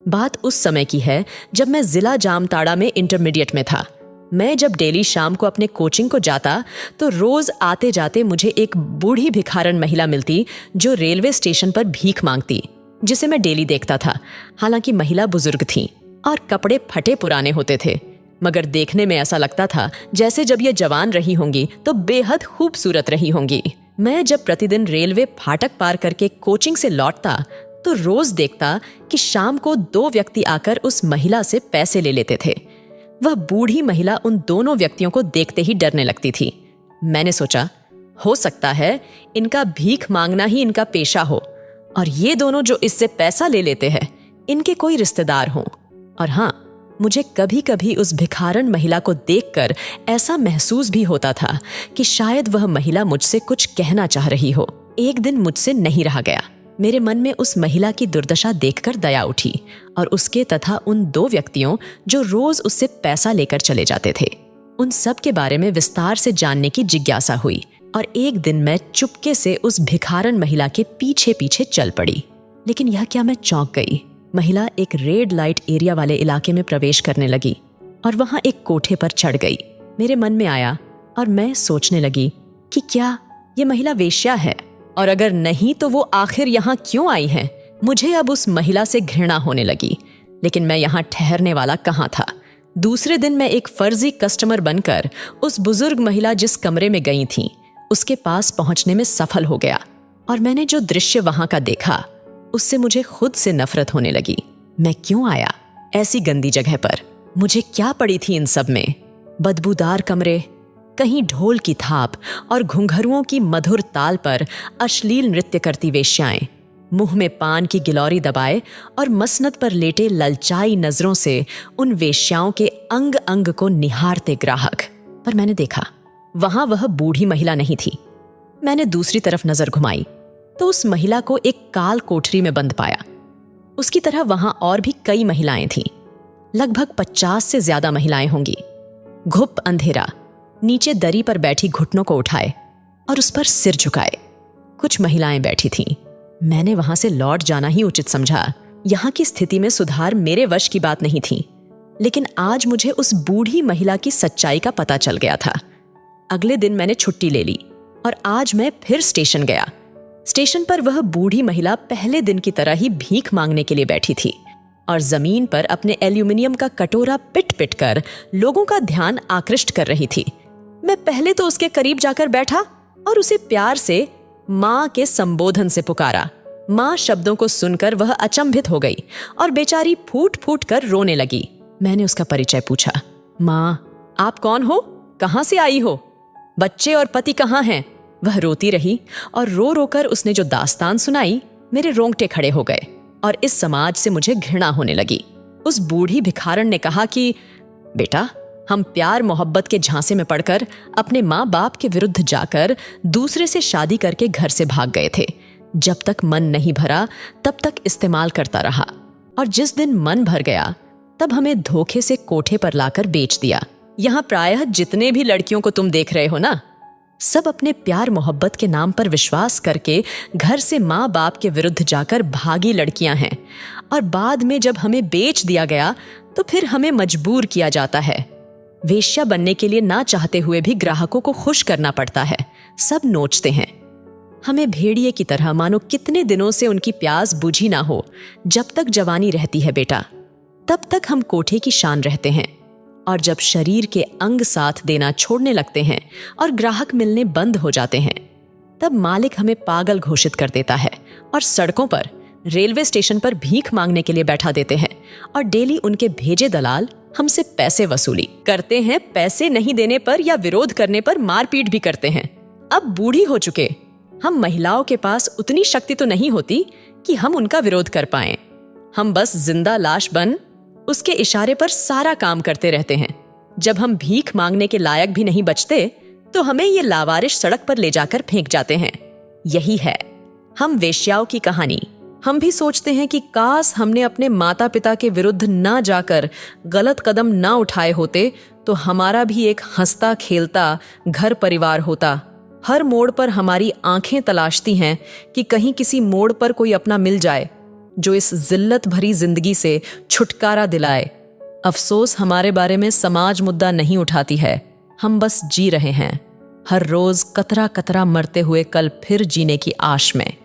बात उस समय की है जब मैं जिला जामताड़ा में इंटरमीडिएट में था। मैं जब डेली शाम को अपने कोचिंग को जाता तो रोज आते जाते मुझे एक बूढ़ी भिखारन महिला मिलती जो रेलवे स्टेशन पर भीख मांगती, जिसे मैं डेली देखता था। हालांकि महिला बुजुर्ग थी और कपड़े फटे पुराने होते थे, मगर देखने में ऐसा लगता था जैसे जब ये जवान रही होंगी तो बेहद खूबसूरत रही होंगी। मैं जब प्रतिदिन रेलवे फाटक पार करके कोचिंग से लौटता तो रोज देखता कि शाम को 2 व्यक्ति आकर उस महिला से पैसे ले लेते थे। वह बूढ़ी महिला उन दोनों व्यक्तियों को देखते ही डरने लगती थी। मैंने सोचा, हो सकता है इनका भीख मांगना ही इनका पेशा हो और ये दोनों जो इससे पैसा ले लेते हैं इनके कोई रिश्तेदार हों। और हाँ, मुझे कभी कभी उस भिखारन महिला को देखकर ऐसा महसूस भी होता था कि शायद वह महिला मुझसे कुछ कहना चाह रही हो। एक दिन मुझसे नहीं रहा गया। मेरे मन में उस महिला की दुर्दशा देखकर दया उठी और उसके तथा उन 2 व्यक्तियों जो रोज उससे पैसा लेकर चले जाते थे, उन सब के बारे में विस्तार से जानने की जिज्ञासा हुई। और एक दिन मैं चुपके से उस भिखारन महिला के पीछे पीछे चल पड़ी। लेकिन यह क्या, मैं चौंक गई। महिला एक रेड लाइट एरिया वाले इलाके में प्रवेश करने लगी और वहां एक कोठे पर चढ़ गई। मेरे मन में आया और मैं सोचने लगी कि क्या ये महिला वेश्या है, और अगर नहीं तो वो आखिर यहाँ क्यों आई है। मुझे अब उस महिला से घृणा होने लगी, लेकिन मैं यहाँ ठहरने वाला कहाँ था। दूसरे दिन मैं एक फर्जी कस्टमर बनकर उस बुजुर्ग महिला जिस कमरे में गई थी उसके पास पहुंचने में सफल हो गया। और मैंने जो दृश्य वहां का देखा उससे मुझे खुद से नफरत होने लगी। मैं क्यों आया ऐसी गंदी जगह पर? मुझे क्या पड़ी थी इन सब में? बदबूदार कमरे, कहीं ढोल की थाप और घुंघरुओं की मधुर ताल पर अश्लील नृत्य करती वेश्याएं, मुंह में पान की गिलौरी दबाए और मसनद पर लेटे ललचाई नजरों से उन वेश्याओं के अंग अंग को निहारते ग्राहक। पर मैंने देखा वहां वह बूढ़ी महिला नहीं थी। मैंने दूसरी तरफ नजर घुमाई तो उस महिला को एक काल कोठरी में बंद पाया। उसकी तरह वहां और भी कई महिलाएं थीं। लगभग 50 से ज्यादा महिलाएं होंगी। घुप अंधेरा, नीचे दरी पर बैठी घुटनों को उठाए और उस पर सिर झुकाए कुछ महिलाएं बैठी थीं। मैंने वहां से लौट जाना ही उचित समझा। यहाँ की स्थिति में सुधार मेरे वश की बात नहीं थी, लेकिन आज मुझे उस बूढ़ी महिला की सच्चाई का पता चल गया था। अगले दिन मैंने छुट्टी ले ली और आज मैं फिर स्टेशन गया। स्टेशन पर वह बूढ़ी महिला पहले दिन की तरह ही भीख मांगने के लिए बैठी थी और जमीन पर अपने एल्यूमिनियम का कटोरा पिट पिट कर लोगों का ध्यान आकृष्ट कर रही थी। मैं पहले तो उसके करीब जाकर बैठा और उसे प्यार से माँ के संबोधन से पुकारा। माँ शब्दों को सुनकर वह अचंभित हो गई और बेचारी फूट फूट कर रोने लगी। मैंने उसका परिचय पूछा। माँ, आप कौन हो? कहाँ से आई हो? बच्चे और पति कहाँ हैं? वह रोती रही और रो रोकर उसने जो दास्तान सुनाई, मेरे रोंगटे खड़े हो गए और इस समाज से मुझे घृणा होने लगी। उस बूढ़ी भिखारन ने कहा कि बेटा, हम प्यार मोहब्बत के झांसे में पड़कर अपने माँ बाप के विरुद्ध जाकर दूसरे से शादी करके घर से भाग गए थे। जब तक मन नहीं भरा तब तक इस्तेमाल करता रहा और जिस दिन मन भर गया तब हमें धोखे से कोठे पर लाकर बेच दिया। यहाँ प्रायः जितने भी लड़कियों को तुम देख रहे हो ना, सब अपने प्यार मोहब्बत के नाम पर विश्वास करके घर से माँ बाप के विरुद्ध जाकर भागी लड़कियां हैं। और बाद में जब हमें बेच दिया गया तो फिर हमें मजबूर किया जाता है। वेश्या बनने के लिए ना चाहते हुए भी ग्राहकों को खुश करना पड़ता है। सब नोचते हैं हमें भेड़िए की तरह, मानो कितने दिनों से उनकी प्यास बुझी ना हो। जब तक जवानी रहती है बेटा, तब तक हम कोठे की शान रहते हैं, और जब शरीर के अंग साथ देना छोड़ने लगते हैं और ग्राहक मिलने बंद हो जाते हैं, तब मालिक हमें पागल घोषित कर देता है और सड़कों पर, रेलवे स्टेशन पर भीख मांगने के लिए बैठा देते हैं और डेली उनके भेजे दलाल हमसे पैसे वसूली करते हैं। पैसे नहीं देने पर या विरोध करने पर मारपीट भी करते हैं। अब बूढ़ी हो चुके हम महिलाओं के पास उतनी शक्ति तो नहीं होती कि हम उनका विरोध कर पाएं। हम बस जिंदा लाश बन उसके इशारे पर सारा काम करते रहते हैं। जब हम भीख मांगने के लायक भी नहीं बचते तो हमें ये लावारिश सड़क पर ले जाकर फेंक जाते हैं। यही है हम वेश्याओं की कहानी। हम भी सोचते हैं कि काश हमने अपने माता पिता के विरुद्ध ना जाकर गलत कदम ना उठाए होते तो हमारा भी एक हंसता खेलता घर परिवार होता। हर मोड़ पर हमारी आंखें तलाशती हैं कि कहीं किसी मोड़ पर कोई अपना मिल जाए, जो इस जिल्लत भरी जिंदगी से छुटकारा दिलाए। अफसोस हमारे बारे में समाज मुद्दा नहीं उठाती है। हम बस जी रहे हैं, हर रोज कतरा कतरा मरते हुए कल फिर जीने की आश में।